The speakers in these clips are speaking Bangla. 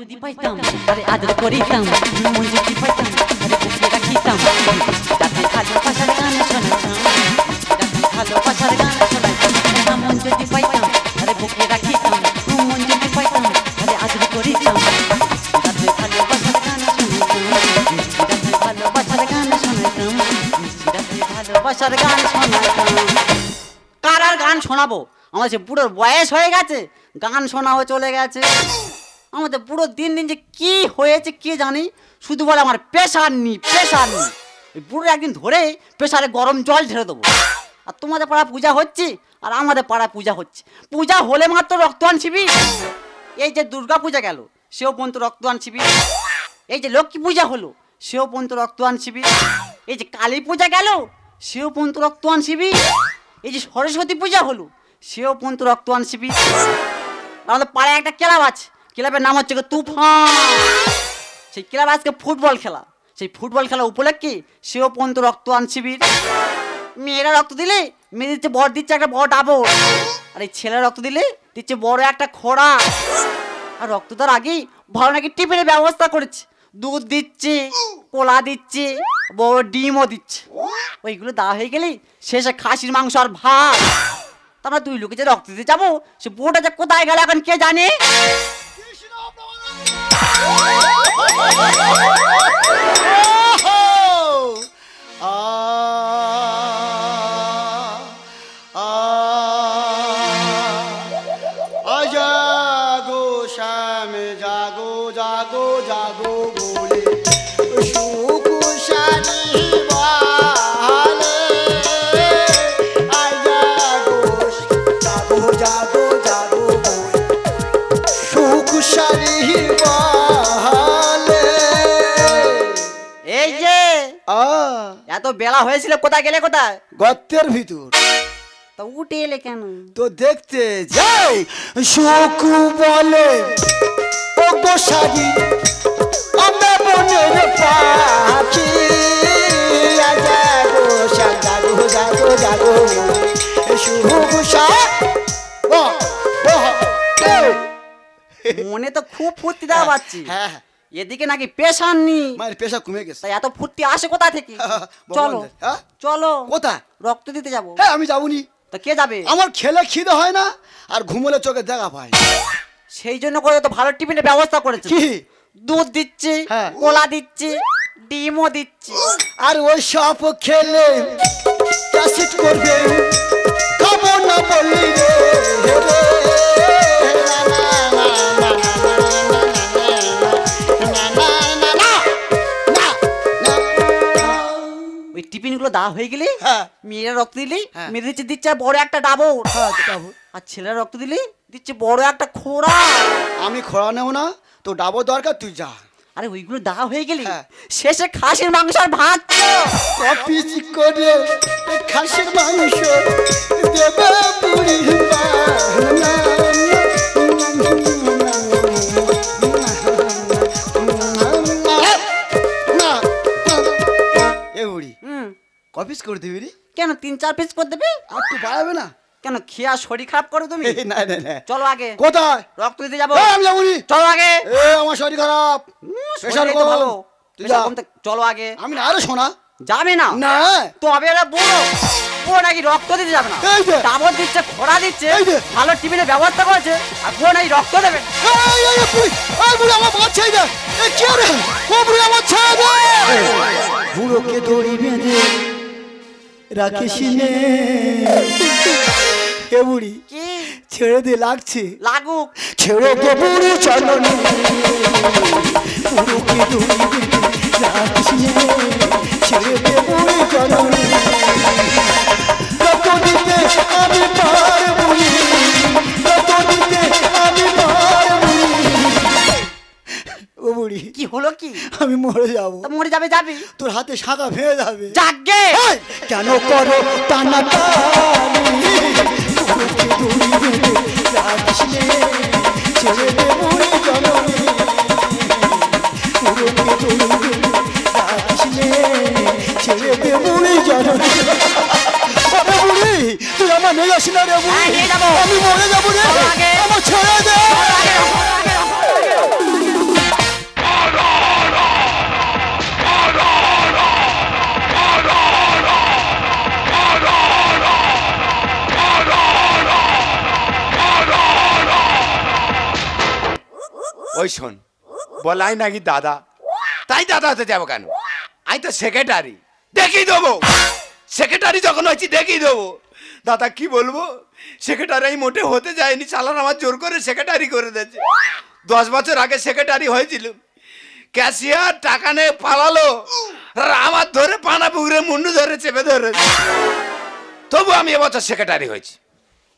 যদি পাইতাম আরে আদর করিতাম মন যদি পাইতাম আরে বুকে রাখিতাম যাতে ভালোবাসার গান শোনাতাম যাতে ভালোবাসার গান শোনাতাম মন যদি পাইতাম আরে বুকে রাখিতাম মন যদি পাইতাম আরে আদর করিতাম যাতে ভালোবাসার গান শোনাতাম যাতে ভালোবাসার গান শোনাতাম যাতে ভালোবাসার গান শোনাতাম। কার আর গান শোনাবো? আমার সে বুড়োর বয়স হয়ে গেছে, গান শোনাও চলে গেছে। আমাদের বুড়ো দিন দিন যে কি হয়েছে কে জানি, শুধু বলে আমার প্রেশার নি প্রেশার নি। ওই বুড়ো একদিন ধরে প্রেশারে গরম জল ঢেলে দেবো। আর তোমাদের পাড়া পূজা হচ্ছে আর আমাদের পাড়া পূজা হচ্ছে। পূজা হলে মাত্র রক্তদান শিবির। এই যে দুর্গা পূজা গেল সেও পর্যন্ত রক্তদান শিবির। এই যে লক্ষ্মী পূজা হলো সেও পর্যন্ত রক্তদান শিবির। এই যে কালী পূজা গেল সেও পর্যন্ত রক্তদান শিবির। এই যে সরস্বতী পূজা হলো সেও পর্যন্ত রক্তদান শিবির। আমাদের পাড়ায় একটা ক্লাব আছে, ক্লাবের নাম হচ্ছে তুফান। সেই ক্লাবে আজকে ফুটবল খেলা, সেই ফুটবল খেলা উপলক্ষে সেও পর্যন্ত রক্তদান শিবির। মেয়েরা রক্ত দিলে মেয়ে দিচ্ছে বড় দিচ্ছে একটা বড় ডাবর, আর এই ছেলেরা রক্ত দিলে দিচ্ছে বড় একটা খোড়া। আর রক্ত দেওয়ার আগেই ভালো নাকি টিফিনের ব্যবস্থা করেছে, দুধ দিচ্ছে, কলা দিচ্ছে, বড় ডিমও দিচ্ছে। ওইগুলো দেওয়া হয়ে গেলেই শেষে খাসির মাংস আর ভাত। তারপর দুই লোকে যে রক্ত দিতে যাবো সে বুড়োটা যে কোথায় গেল এখন কে জানে। জাগো শ্যাম জাগো জাগো জাগো বলে সুখ শানি বালে জাগো জাগো জাগো জাগো বলে সুখ শানি বালে। এই যে এত বেলা হয়েছিল কোথায় গেলে? কোথায়? গর্তের ভিতর। তা উঠে এলে কেন? তো দেখতে যাই সুখ বলে ও গোসারি আমরা বনের পাখি জাগো জাগো জাগো জাগো সুখ মনে তো খুব ফুর্তি দেওয়া পাচ্ছি। হ্যাঁ এদিকে নাকি পেশার নি, মায়ের পেশা কমে গেছে। তাই এত ফুর্তি আসে কোথা থেকে? চলো চলো কোথায় রক্ত দিতে যাবো। হ্যাঁ আমি যাবনি। তা কে যাবে? আমার খেলে খিদে হয় না আর ঘুমলে চোখে দেখা পায়, সেই জন্য করে তো ভালো টিফিনের ব্যবস্থা করেছে। কি দুধ দিচ্ছে, হ্যাঁ। কলা দিচ্ছে, ডিমও দিচ্ছে। আর ওই সব খেলে ক্যাসেট করবে খাবো না বললি রে। ওই টিফিনগুলো দেওয়া হয়ে গেলে হ্যাঁ মেয়েরা রক্ত দিলে হ্যাঁ। মেয়েদের দিচ্ছে বড় একটা ডাবর, আর ছেলেরা রক্ত দিলে দিচ্ছে বড় একটা খোড়া। আমি খোড়া নেব না, তো ডাবো দরকার তুই যা। আরে ওইগুলো দেওয়া হয়ে গেলে হ্যাঁ। শেষে খাসির মাংস আর ভাত। পিচ করে খাসির মাংস দেবে পুরি কপিস করে দিবি রে? কেন 3-4 পিস করে দেবে? আর তুই বাড়াবে না কেন খেয়া শরীর খারাপ করো তুমি? না না না চলো আগে। কোথায়? রক্ত দিতে যাবো। আমি যাবনি। চলো আগে। আমার শরীর খারাপ, প্রেশার তো ভালো। তুই যা। চলো আগে। আমি না আরে শোনা যাবে না? না তবে এরা বুড়ো ও নাকি রক্ত দিতে যাবে না। ডাবর দিচ্ছে, খোড়া দিচ্ছে, ভালো টিফিনের ব্যবস্থা করেছে, আর ও নাকি রক্ত দেবে। বুড়োকে দড়ি বেঁধে রাখিস নে হে বুড়ি। কি ছেড়ে দে, লাগছে লাগুক। ছেড়ে দে বুড়ি চলনি বুড়োকে দড়ি বেঁধে রাখিস নে ছেড়ে দে বুড়ি চলনি কত দিতে আমি পারবুনি কত দিতে আমি পারবুনি। ও বুড়ি কি হলো কি? আমি মরে যাবো। মরে যাবে যাবি, তোর হাতে শাখা ভেঙে যাবে। যাগে কেন করো টানা টানি বুড়োকে দড়ি বেঁধে রাখিস নে ছেড়ে দে বুড়ি জননী বুড়োকে দড়ি বেঁধে রাখিস নে ছেড়ে দে বুড়ি জননী। বুড়ি তুই আমার নিয়ে যাস না রে বুড়ি, আমি মরে যাবো রে, আমার ছেড়ে দে। ওই শোন বলাই নাকি দাদা, তাই দাদা হতে যাবো কেন? আমি তো সেক্রেটারি, দেখিয়ে দেবো। সেক্রেটারি যখন হয়েছি দেখিয়ে দেবো। দাদা কি বলবো, সেক্রেটারি আমি মোটে হতে যায়নি, চালান আমার জোর করে সেক্রেটারি করে দিয়েছে। 10 বছর আগে সেক্রেটারি হয়েছিল, ক্যাশিয়ার টাকা নিয়ে পালালো, আর আমার ধরে পানা পুকুরে মুন্ডু ধরে চেপে ধরেছে। তবু আমি এবছর সেক্রেটারি হয়েছি।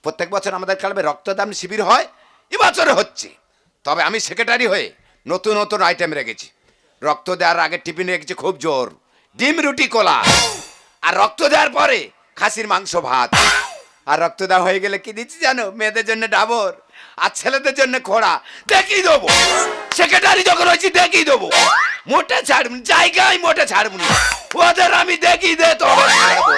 প্রত্যেক বছর আমাদের ক্লাবে রক্তদান শিবির হয়, এবছরে হচ্ছে। তবে আমি সেক্রেটারি হয়ে নতুন নতুন আইটেম রেখেছি। রক্ত দেওয়ার আগে টিফিন রেখেছি খুব জোর, ডিম রুটি কলা, আর রক্ত দেওয়ার পরে খাসির মাংস ভাত। আর রক্ত দেওয়া হয়ে গেলে কি দিচ্ছি জানো? মেয়েদের জন্য ডাবর, আর ছেলেদের জন্য খোড়া। দেখিয়ে দেবো, সেক্রেটারি যখন হয়েছি দেখিয়ে দেবো। মোটে ছাড়ব জায়গায়, মোটে ছাড়ব না ওদের। আমি দেখিয়ে দে তবে ছাড়বো।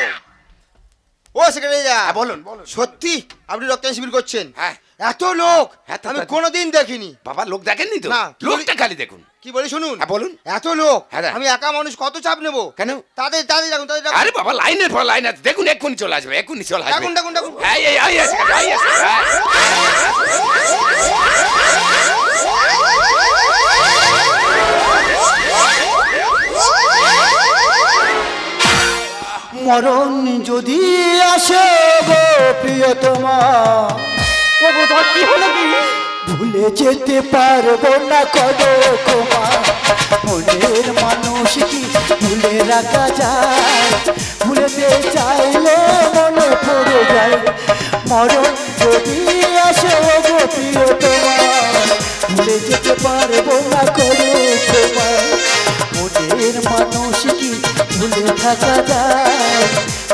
ও সেক্রেটারি দা, বলুন বলুন। সত্যি আপনি রক্তদান শিবির করছেন? হ্যাঁ। এত লোক হ্যাঁ, আমি কোনোদিন দেখিনি। বাবা লোক দেখেননি তো? না। লোকটা খালি দেখুন। কি বলি শুনুন। হ্যাঁ বলুন। এত লোক, হ্যাঁ। আমি একা মানুষ কত চাপ নেবো? কেন? তাদের তাদের ডাকুন, তাদের ডাকুন। আরে বাবা লাইনের পর লাইন আছে, দেখুন এক্ষুনি চলে আসবে, এক্ষুনি চলে আসবে। ডাকুন ডাকুন ডাকুন। এই এই এই আসে, এই আসে, হ্যাঁ। মরণ যদি আসে গো প্রিয়তমা, ও গো তোর কি হলো কি? ভুলে যেতে পারবো না কদো তোমা। মনের মানুষ কি ভুলে রাখা যায়? ভুলেতে চাইলে মনে পড়ে যায়। মরণ যদি আসে গো প্রিয়তমা, ভুলে যেতে পারবো না কদো তোমা। মনের মানুষ কি ভুলে থাকা যায়?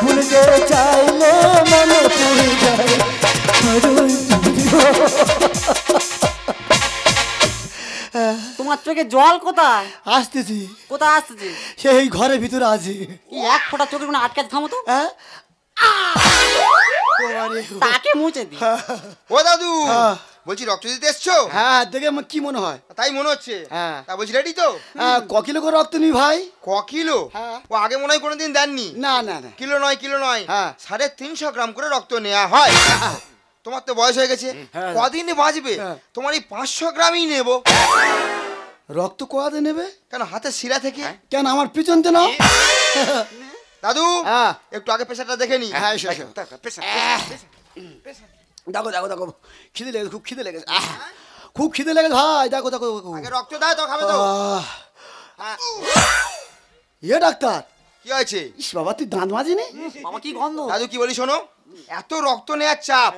ভুলতে চাইলে মনে পড়ে যায়। তোমার চোখে জল কোথায় আসতেছি, কোথায় আসতেছে? সেই ঘরের ভিতরে আছে। কি এক ফোঁটা চোখের কোনো আটকে আছে? থামো তো, হ্যাঁ? তাকে মুছে দি। ও দাদু, হ্যাঁ। বলছি রক্ত দিতে এসছো? হ্যাঁ, দেখে আমার কি মনে হয়? তাই মনে হচ্ছে। হ্যাঁ। তা বলছি রেডি তো? ক কিলো করে রক্ত নি ভাই? ক কিলো? হ্যাঁ। ও আগে মনে হয় কোনোদিন দেননি। না না না। কিলো নয়, কিলো নয়, হ্যাঁ। 350 গ্রাম করে রক্ত নেওয়া হয়। তোমার তো বয়স হয়ে গেছে, হ্যাঁ। কদিনে বাঁচবে? হ্যাঁ। তোমার এই 500 গ্রামই নেবো। রক্ত কোয়াতে নেবে কেন, হাতের শিরা থেকে। কেন? আমার পিছনতে না। দাদু হ্যাঁ। একটু আগে প্রেশারটা দেখে নি। হ্যাঁ, এসো, এসো। পেশা, দেখো দেখো দেখো, খিদে লেগেছে, খুব খিদে লেগেছে। খুব খিদে লেগেছে ভাই, দেখো দেখো দেখো। আগে রক্ত দাও তো, খাবে তো। হ্যাঁ। ইয়ে ডাক্তার, কি হয়েছে? ইস বাবা তুই দাঁত মাজিনি? বাবা কি গন্ধ! দাদু কি বলি শোনো, এত রক্ত নেওয়ার চাপ,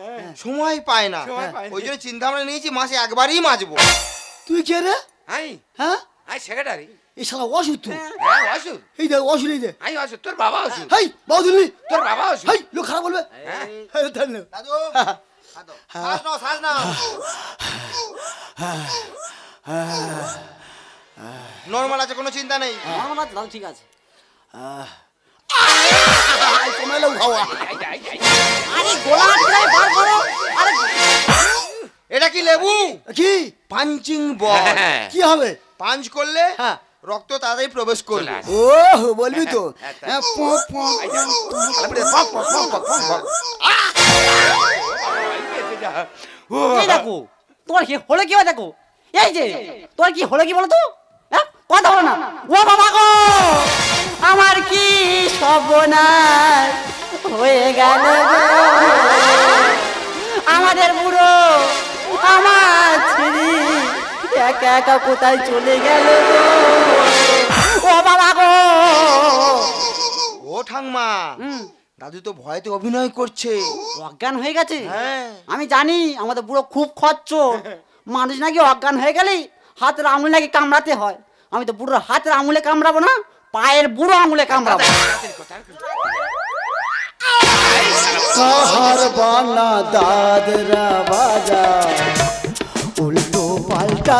সময় পায় না। সময় পায় না। ওই জন্য চিন্তা ভাবনা নিয়েছি মাসে একবারই মাজবো। তুই কে রে? আই হ্যাঁ, আই সেক্রেটারি। এই শালা অসুখ তো। হ্যাঁ অসুর, এই দেখ অসুখ, এই দেখ। আই অসুর, তোর বাবা অসুর। হাই বাবু দিল্লি, তোর বাবা অসুর। হাই লোক খারাপ বলবে। হ্যাঁ। হ্যাঁ, ধন্য। দাদু শ্বাস নাও, শ্বাস নাও। নর্মাল আছে, কোনো চিন্তা নেই। আমার মাছ দাও, ঠিক আছে। তোমার লোক খাওয়া। আরে গোলা আটকে বার করো। আরে এটা কি লেবু? কি পাঞ্চিং বল। হ্যাঁ। কি হবে? পাঞ্চ করলে হ্যাঁ। রক্ত তাড়াতাড়ি প্রবেশ করবে। চলে আসে। ও বলবি তো। হ্যাঁ, পক, পক। এই দেখো, তোমার কি হলো কি হয় দেখো। এই যে তোমার কি হলো কি বলো তো? হ্যাঁ, কথা বলো না। ও বাবা গো, আমার কি সর্বনাশ হয়ে গেল গো। আমাদের বুড়ো আমার ছেড়ে একা একা কোথায় চলে গেল গো। ও বাবা গো। ও ঠাকমা, দাদু তো ভয়তে অভিনয় করছে। অজ্ঞান হয়ে গেছে? হ্যাঁ। আমি জানি আমাদের বুড়ো খুব খরচ। মানুষ নাকি অজ্ঞান হয়ে গেলেই হাতের আঙুল নাকি কামড়াতে হয়। আমি তো বুড়োর হাতের আঙুলে কামড়াবো না, পায়ের বুড়ো আঙুলে কামড়াবো। কাহার বানা দাদরা বাজা, উল্টো পাল্টা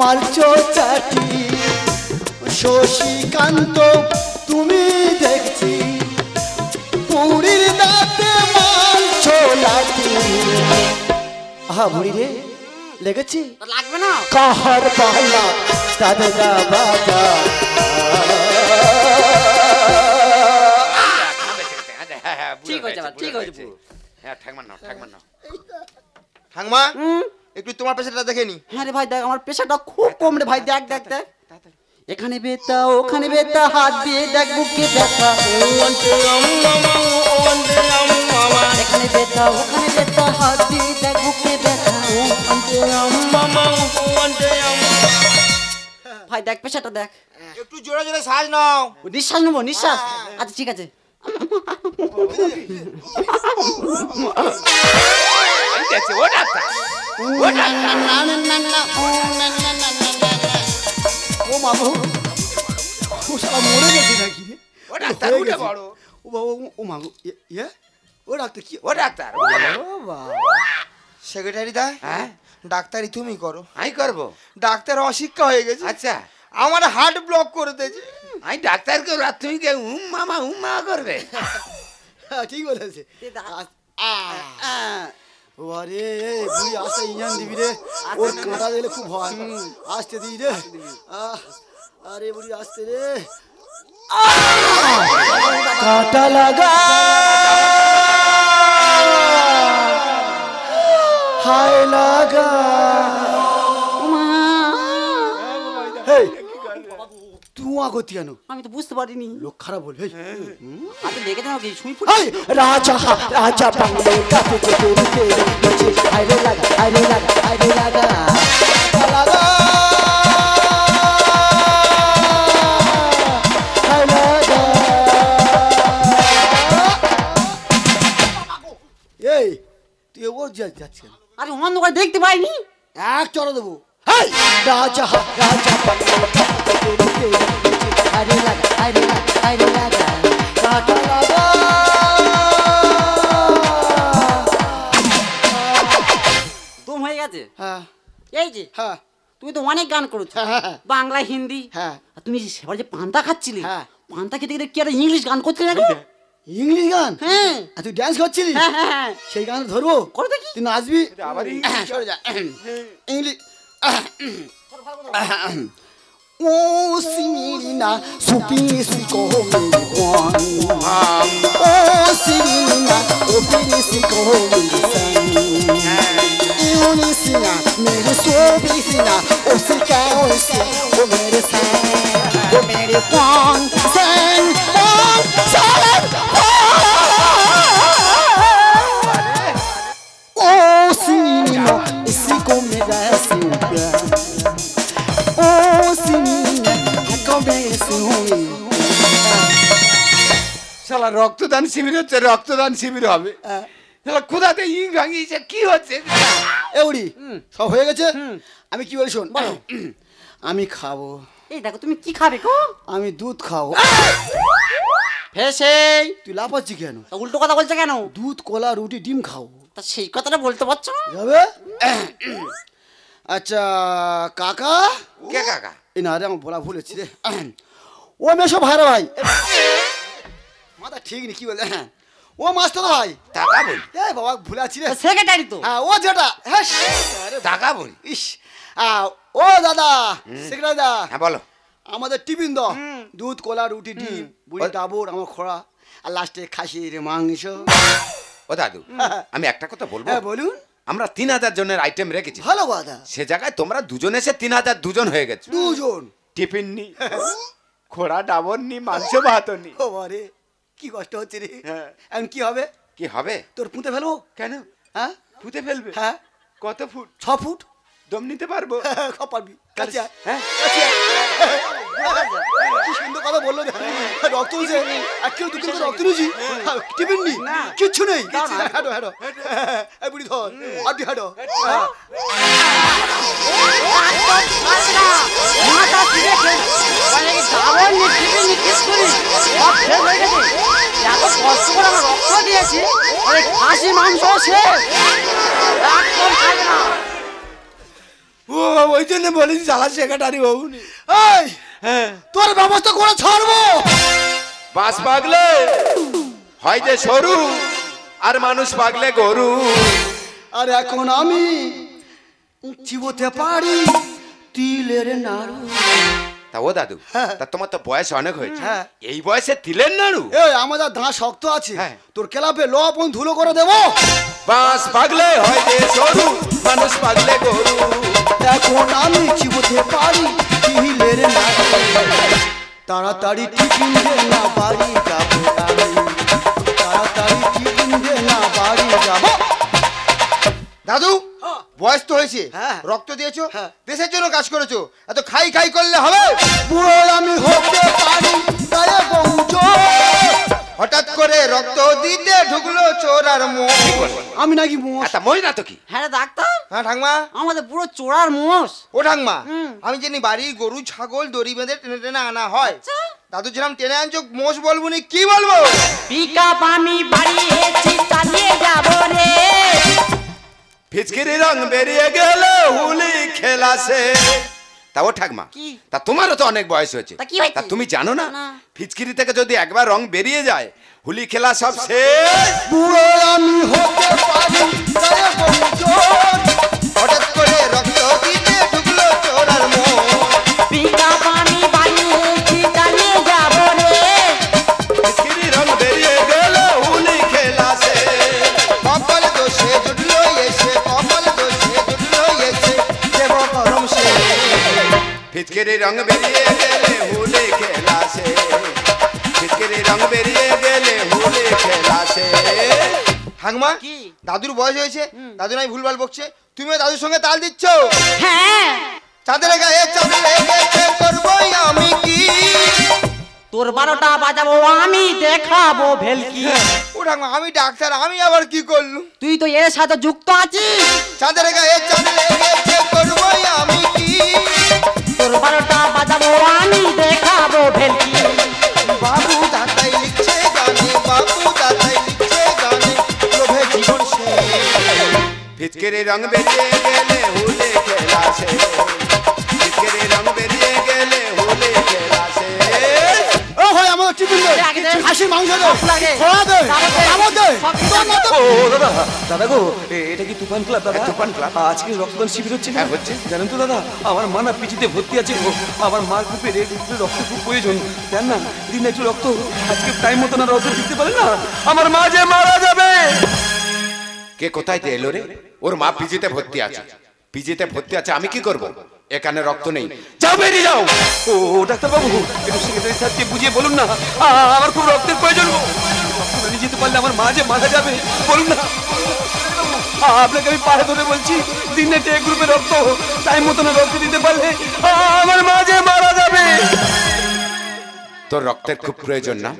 মারছো চাটি। শশীকান্ত তুমি দেখছি, বুড়ির দাঁতে মারছো লাঠি। আহা বুড়ি রে, লেগেছি? লাগবে না। কাহার বানা দাদরা বাজা, ঠিক হয়েছে, ঠিক হয়েছে। হ্যাঁ ঠাকমা নাও, ঠাকমা নাও। ঠাকমা একটু তোমার পেশাটা দেখে নি। হ্যাঁ রে ভাই দেখ আমার প্রেশারটা খুব কম রে ভাই, দেখ দেখ দেখ এখানে ব্যথা ওখানে ব্যথা, হাত দিয়ে দেখ বুকে ব্যথা, এখানে ব্যথা ওখানে ব্যথা, হাত দিয়ে দেখ বুকে ব্যথা। ভাই দেখ প্রেশারটা দেখ। একটু জোরে জোরে শ্বাস নাও। নিঃশ্বাস নেবো নিঃশ্বাস, আচ্ছা ঠিক আছে। ও ডাক্তার ও বাবু ও শালা মরে গেছে নাকি রে? ও ডাক্তার হয়ে উঠে গেছে। পড়ো। ও বাবু ও মাগো ইয়ে ও ডাক্তার কি ও ডাক্তার ও বাবা সেক্রেটারি দা, হ্যাঁ ডাক্তারি তুমি করো। আমি করবো। ডাক্তার অশিক্ষা হয়ে গেছে, আচ্ছা আমার হার্ট ব্লক করে দিয়েছে। আমি ডাক্তার করবো আর তুমি কে মামা করবে? হ্যাঁ, ঠিক বলেছে। আরে বুড়ি আসতে ইঞ্জান দিবি রে, ওর কাঁটা দিলে খুব ভয়। আসতে দিই রে, আরে বুড়ি আসতে রে, কাঁটা লাগা হায় লাগা। হেই তুই করতি কেন? আমি তো বুঝতে পারিনি, লোক খারাপ বলবে। আমি দেখে দাও কি শুই ফুট। হেই রাজা রাজা বাংলে কাছে কেটে রুকে রুকে হায়রে লাগা হায়রে লাগা হায়রে লাগা লাগা হায় লাগা। এই তুই ওর যাচ্ছেন? আরে অন্ধকার দেখতে পাইনি। এক চড়া দেবো। হেই রাজা রাজা বাংলে কাছে কেটে রুকে রুকে হায়রে লাগা হায়রে লাগা হায়রে লাগা কাটা লাগা। দম হয়ে গেছে। হ্যাঁ এই যে হ্যাঁ তুমি তো অনেক গান করেছো, হ্যাঁ, হ্যাঁ। বাংলা হিন্দি। হ্যাঁ। আর তুমি সেবার যে পান্তা খাচ্ছিলে, হ্যাঁ। পান্তা খেতে খেতে কি আর ইংলিশ গান করছিলে নাকি? ইংলিশ গান? হ্যাঁ আর তুই ড্যান্স করছিলি? হ্যাঁ হ্যাঁ হ্যাঁ। সেই গান ধরবো? করো দেখি। তুই নাচবি? আবার সরে যা। ইংলিশ ও সিরিনা সুপি সুকো মেরি ওয়ান ও সিরিনা ও পিরি সুকো মেরি সান ইউনিসিনা মেরে সোবিসিনা ও সিকা ও সি ও মেরে সান ও মেরে ওয়ান সান ওয়ান সান ও সিরিনা ইসি কো মেরা সুপা ও সিরিনা কবে সুই। শালা রক্তদান শিবির হচ্ছে, রক্তদান শিবির হবে। শালা কোথাতে ইং ভাঙিয়েছে, কি হচ্ছে? এউড়ি সব হয়ে গেছে। আমি কি বলি শোন, আমি খাবো। এই দেখো তুমি কি খাবে গো? আমি দুধ খাবো। ফেসে তুই লাফাচ্ছি কেন? তা উল্টো কথা বলছে কেন? দুধ কলা রুটি ডিম খাবো। তা সেই কথাটা বলতে পারছো না? যাবে? আচ্ছা কাকা। কে কাকা? এই না রে আমার বলা ভুল হচ্ছে রে। ও মেশো ভাইরা ভাই, মাথা ঠিক নেই কি বলে। ও মাস্টার ভাই। টাকা বলি, এ বাবা ভুলে আছি রে। সেক্রেটারি তো। হ্যাঁ ও যেটা, হ্যাঁ টাকা বলি। ইস ও দাদা সেক্রেটারি দা, হ্যাঁ বলো। আমাদের টিফিন দাও, দুধ কলা রুটি ডিম বুড়ি ডাবর আমার খোড়া আর লাস্টে খাসির মাংস। ও দাদু, আমি একটা কথা বলবো। হ্যাঁ বলুন। আমরা 3000 জনের আইটেম রেখেছি, ভালো কথা। সে জায়গায় তোমরা দুজন এসে 3000 দুজন হয়ে গেছে। দুজন টিফিন নি, খোড়া ডাবর নি, মাংস ভাত নি। ও বারে কি কষ্ট হচ্ছে রে। হ্যাঁ। এখন কি হবে? কি হবে? তোর পুঁতে ফেলবো? কেন? হ্যাঁ পুঁতে ফেলবে? হ্যাঁ কত ফুট? 6 ফুট। দম নিতে পারবো? সব পারবি। কাছে আয়, হ্যাঁ। কাছে আয়। কি সুন্দর কথা বললো রে। রক্ত হয়েছে, 1 কিলো 2 কিলো রক্ত নিয়েছি। টিফিন নি কিচ্ছু নেই। হাঁটো হাঁটো এই বুড়ি ধর আদি হাঁটো। মাথা ফিরে খেয়ে যাবো নি টিফিন নি কিচ্ছুরি সব শেষ হয়ে গেছে। এত কষ্ট করে আমার রক্ত দিয়েছি, ওই খাসি মাংস শেষ, একদম খাবে না। ও ওই জন্য বলি জ্বালা সেক্রেটারি বাবু নি। এই হ্যাঁ, তোর ব্যবস্থা করে ছাড়বো। বাস পাগলে হয় যে সরু, আর মানুষ পাগলে গরু। আর এখন আমি চিবোতে পারি তিলের নাড়ু। তা ও দাদু, তা তোমার তো বয়স অনেক হয়েছে, হ্যাঁ। এই বয়সে তিলের নাড়ু? এই আমাদের দাঁত শক্ত আছে, হ্যাঁ। তোর ক্লাবে লবণ ধুলো করে দেবো। বাঁশ পাগলে হয় যে সরু, মানুষ পাগলে গরু। এখন আমি চিবোতে পারি তিলের নাড়ু, তাড়াতাড়ি টিফিন দে না বাড়ি যাবো আমি, তাড়াতাড়ি টিফিন দে না বাড়ি যাবো। দাদু বয়স তো হয়েছে, হ্যাঁ। রক্ত দিয়েছো, হ্যাঁ। দেশের জন্য কাজ করেছো, এত খাই খাই করলে হবে? বুড়ো আমি হতে পারি তাই বউচো, হঠাৎ করে রক্ত দিতে ঢুকলো চোর আর মোষ। আমি নাকি মোষ? আচ্ছা মই না তো কি? হ্যাঁ রে ডাক্তার, হ্যাঁ ঠাকমা। আমাদের পুরো চোরার মোষ। ও ঠাকমা, আমি জানি বাড়ির গরু ছাগল দড়ি বেঁধে টেনে টেনে আনা হয়, দাদু যেরকম টেনে আনছো মোষ বলবো নি কি বলবো? পিকআপ আমি বাড়িয়েছি, চালিয়ে যাবো রে। ফিচকিরি রং বেরিয়ে গেল হুলি খেলা সে। তা ও ঠাকমা, কি? তা তোমারও তো অনেক বয়স হয়েছে, তা কি হয়েছে? তা তুমি জানো না না। ফিচকিরি থেকে যদি একবার রং বেরিয়ে যায় হুলি খেলা সব শেষ। বুড়ো আমি হতে পারি তাই বউচো, হঠাৎ করে রক্ত দিতে ঢুকলো চোর আর মোষ। পিকআপ আমি বাড়িয়েছি, চালিয়ে যাবো রে। ফিচকিরি রং বেরিয়ে গেল হুলি খেলা সে। কপাল দোষে জুটলো এসে, কপাল দোষে জুটলো এসে, দেব করম সে। ফিচকিরি রং বেরিয়ে গেলে হুলি খেলা সে। ফিচকিরি রং বেরিয়ে গেলে হুলি খেলা সে। ঠাকমা, কি? দাদুর বয়স হয়েছে, দাদু নাই ভুলভাল বকছে, তুমিও দাদুর সঙ্গে তাল দিচ্ছ। হ্যাঁ, চাঁদের গায়ে চাঁদ লেগেছে, করবোই আমি কি? তোর 12টা বাজাবো আমি, দেখাবো ভেলকি। ও ঠাকমা, আমি ডাক্তার, আমি আবার কি করলুম? তুই তো এর সাথে যুক্ত আছিস। চাঁদের গায়ে চাঁদ লেগেছে, করবোই আমি কি? তোর 12টা বাজাবো আমি, দেখাবো ভেলকি। বাবু দাদাই লিখছে গানে, বাবু দাদাই লিখছে গানে, লোভে জীবন সে। ফিচকিরি রং বেরিয়ে গেলে হুলি খেলা সে। ফিচকিরি রং বেরিয়ে গেলে হুলি খেলা সে। ও হয় আমার টিফিন দে, দে, আগে দে। খাসি মাংস দে, সব লাগে। খোয়া দে, খাবার দে। খাবার দে। সব কিছু লাগে। ও দাদা, দাদা গো, এটা কি তুফান ক্লাব দাদা? তুফান ক্লাব। আজকে রক্তদান শিবির হচ্ছে না? হ্যাঁ, হচ্ছে। জানেন তো দাদা, আমার মা না পিচিতে ভর্তি আছে গো, আমার মার খুব রক্ত খুব প্রয়োজন, দেন না দিন একটু রক্ত, আজকে টাইম মতো না রক্ত দিতে পারে না, আমার মা যে মারা যাবে। কে কোথায় দিয়ে এলো রে? ওর মা পিজিতে ভর্তি আছে, পিজিতে ভর্তি আছে, আমি কি করব? এখানে রক্ত নেই, যাও বেরিয়ে যাও। ও ডাক্তার বাবু, একটু সেক্রেটারি স্যারকে বুঝিয়ে বলুন না, আমার খুব রক্তের প্রয়োজন গো, রক্ত না নিয়ে যেতে পারলে আমার মা যে মারা যাবে, বলুন না। আপনাকে আমি পায়ে ধরে বলছি, দিনে এ গ্রুপে রক্ত টাইম মতো না রক্ত দিতে পারলে আমার মা যে মারা যাবে। তোর রক্তের খুব প্রয়োজন না?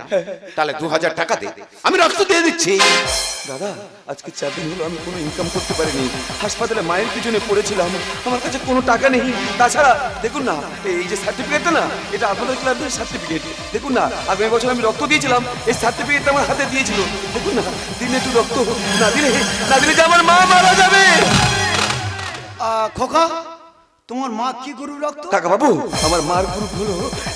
তাহলে 2000 টাকা দে, আমি রক্ত দিয়ে দিচ্ছি। দাদা, আজকে 4 দিন হলো আমি কোনো ইনকাম করতে পারিনি, হাসপাতালে মায়ের পিছনে পড়েছিলাম, আমার কাছে কোনো টাকা নেই। তাছাড়া দেখুন না, এই যে সার্টিফিকেটটা না, এটা আপনাদের ক্লাবের সার্টিফিকেট, দেখুন না, আগামী বছর আমি রক্ত দিয়েছিলাম, এই সার্টিফিকেটটা আমার হাতে দিয়েছিল, দেখুন না, দিনে একটু রক্ত না দিলে যে আমার মা মারা যাবে। খোকা, তোমার মা কি গরুর রক্ত? কাকা বাবু, আমার মার গ্রুপ হলো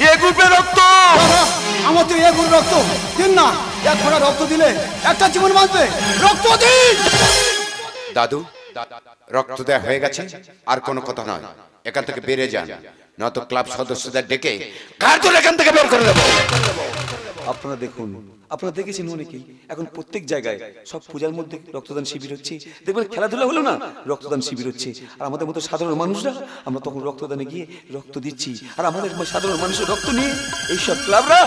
এ গ্রুপের রক্ত। বাবা, আমার তো এ গরুর রক্ত দিন না, এক ফোঁটা রক্ত দিলে একটা জীবন বাঁচবে, রক্ত দিন। দাদু, রক্ত দেয়া হয়ে গেছে, আর কোনো কথা নয়, এখান থেকে বেরিয়ে যান, নয়তো ক্লাব সদস্যদের ডেকে কার্যত এখান থেকে বের করে দেবো। আপনারা দেখুন, আপনারা দেখেছেন অনেকেই, এখন প্রত্যেক জায়গায় সব পূজার মধ্যে রক্তদান শিবির হচ্ছে, দেখবেন খেলাধুলা হলো না, রক্তদান শিবির হচ্ছে, আর আমাদের মতো সাধারণ মানুষরা আমরা তখন রক্তদানে গিয়ে রক্ত দিচ্ছি, আর আমাদের সাধারণ মানুষের রক্ত নিয়ে এইসব ক্লাবরা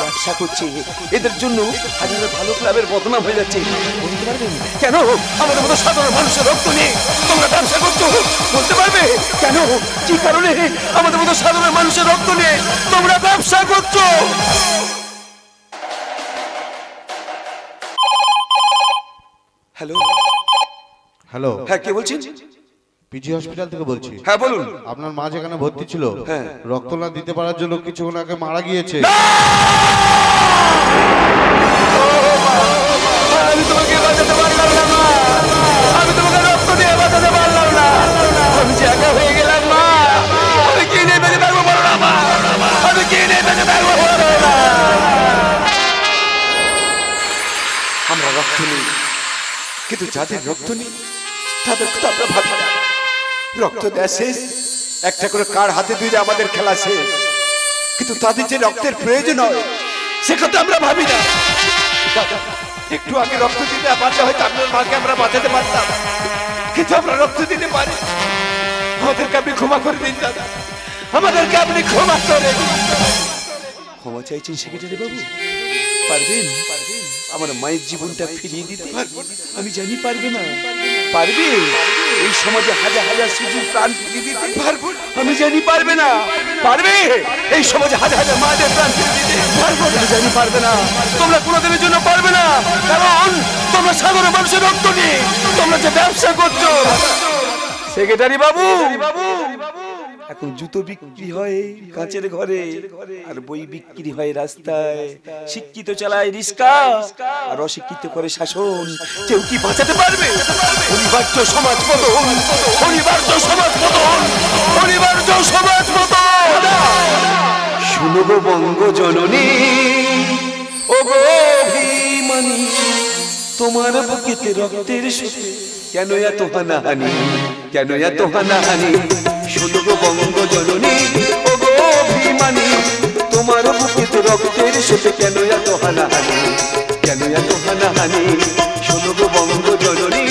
ব্যবসা করছে, এদের জন্য হাজার ভালো ক্লাবের বদনাম হয়ে যাচ্ছে। বলতে পারবেন কেন আমাদের মতো সাধারণ মানুষের রক্ত নিয়ে তোমরা ব্যবসা করছো? বলতে পারবে কেন, কি কারণে আমাদের মতো সাধারণ মানুষের রক্ত নিয়ে তোমরা ব্যবসা করছো? হ্যালো, হ্যালো, হ্যাঁ কে বলছেন? পিজি হসপিটাল থেকে বলছি। হ্যাঁ বলুন। আপনার মা যেখানে ভর্তি ছিল, হ্যাঁ। রক্ত না দিতে পারার জন্য কিছুক্ষণ আগে মারা গিয়েছে। আমি তোমাকে বাঁচাতে পারলাম না মা, আমি তোমাকে রক্ত দিয়ে বাঁচাতে পারলাম না, আমি যে একা হয়ে গেলাম মা, আমি কি নিয়ে বেঁচে থাকবো বলো না মা, আমি কি নিয়ে বেঁচে থাকবো বলো না। আমরা রক্ত নিই, কিন্তু যাদের রক্ত নেই তাদের তো আমরা ভাবি না। রক্ত দেয়া শেষ, একটা করে কার হাতে দিলে আমাদের খেলা শেষ। কিন্তু তাদের যে রক্তের প্রয়োজন হয় সে কথা আমরা ভাবি না। দাদা, একটু আগে রক্ত দিতে পারলে হয়তো আপনার মাকে আমরা বাঁচাতে পারতাম, কিন্তু আমরা রক্ত দিতে পারি। আমাদেরকে আপনি ক্ষমা করে দিন দাদা, আমাদেরকে আপনি ক্ষমা করে দিন। ক্ষমা চাইছেন সেক্রেটারি বাবু? পারবেন আমার মায়ের জীবনটা ফিরিয়ে দিতে? আমি জানি পারবে না। পারবে এই সমাজে হাজার হাজার শিশুর প্রাণ ফিরিয়ে দিতে? পারবো। আমি জানি পারবে না। পারবে এই সমাজে হাজার হাজার মায়ের প্রাণ ফিরিয়ে দিতে? পারবো। আমি জানি পারবে না। তোমরা কোনোদিনের জন্য পারবে না, কারণ তোমরা সাধারণ মানুষের রক্ত নিয়ে তোমরা যে ব্যবসা করছো। সেক্রেটারি বাবু, এখন জুতো বিক্রি হয় কাঁচের ঘরে, আর বই বিক্রি হয় রাস্তায়। শিক্ষিত চালায় রিস্কা, আর অশিক্ষিত করে শাসন। কেউ কি বাঁচাতে পারবে? অনিবার্য সমাজ পতন, অনিবার্য সমাজ পতন, অনিবার্য সমাজ পতন। শুনো গো বঙ্গ জননী, ও গো অভিমানী, তোমার বুকেতে রক্তের সুতে কেন এত হানাহানি, কেন এত হানাহানি? শুনো গো বঙ্গ জননী, ও গো অভিমানী, তোমার বুকেতে রক্তের সুতে কেন এত হানাহানি, কেন এত হানাহানি? শুনো গো বঙ্গ জননী,